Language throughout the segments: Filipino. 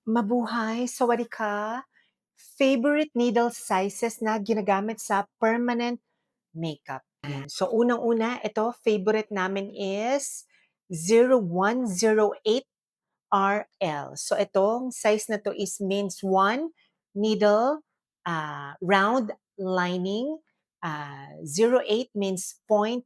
Mabuhay, sawadee ka. Favorite needle sizes na ginagamit sa permanent makeup. Yan. So, unang-una, ito, favorite namin is 0108 RL. So, itong size na to is means 1 needle, round lining. 08 means 0.25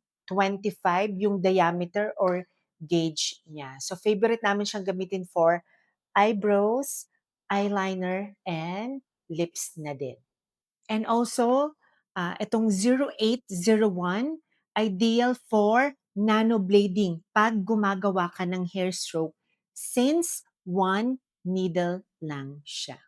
yung diameter or gauge niya. So, favorite namin siyang gamitin for eyebrows, eyeliner, and lips na din. And also, itong 0801, ideal for nano blading pag gumagawa ka ng hair stroke since one needle lang siya.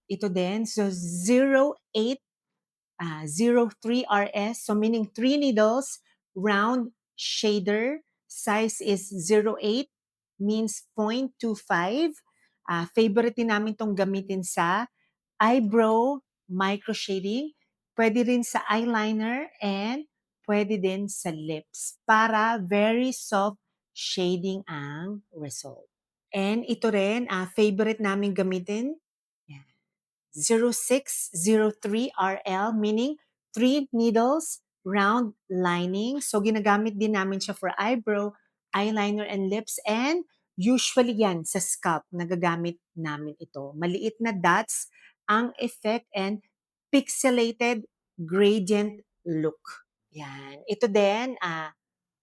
Ito din, so 03RS, so meaning 3 needles, round shader, size is 08, means 0.25. Favorite din namin tong gamitin sa eyebrow micro shading, pwede rin sa eyeliner, and pwede din sa lips para very soft shading ang result. And ito rin, favorite namin gamitin, 0603RL, meaning 3 needles, round lining. So, ginagamit din namin siya for eyebrow, eyeliner, and lips. And usually yan, sa scalp, nagagamit namin ito. Maliit na dots ang effect and pixelated gradient look. Yan. Ito din,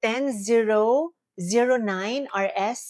10009RS.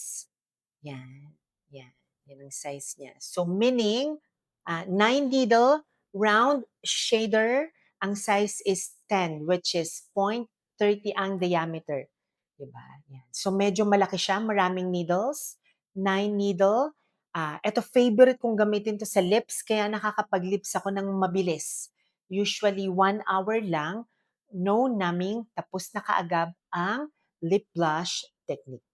Yan. Yan. Yan ang size niya. So, meaning, 9 needle, round shader, ang size is 10, which is 0.30 ang diameter. Diba? Yan. So, medyo malaki siya, maraming needles. 9 needle. Ito, favorite kong gamitin to sa lips, kaya nakakapag-lips ako ng mabilis. Usually, 1 hour lang, no numbing, tapos na kaagad ang lip blush technique.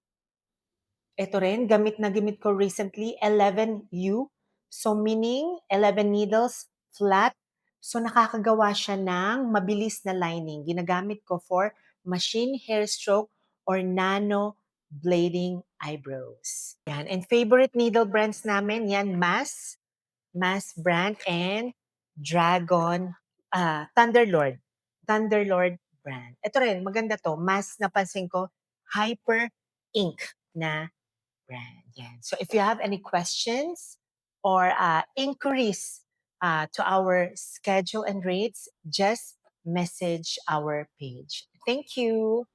Ito rin, gamit na gamit ko recently, 11U. So, meaning 11 needles, flat. So, nakakagawa siya ng mabilis na lining. Ginagamit ko for machine hair stroke or nano blading eyebrows. Yan. And favorite needle brands namin, yan, Mass brand, and Dragon, Thunderlord. Thunderlord brand. Ito rin, maganda to. Mass, napansin ko, Hyper Ink na brand. Yan. So if you have any questions or inquiries to our schedule and rates, just message our page. Thank you.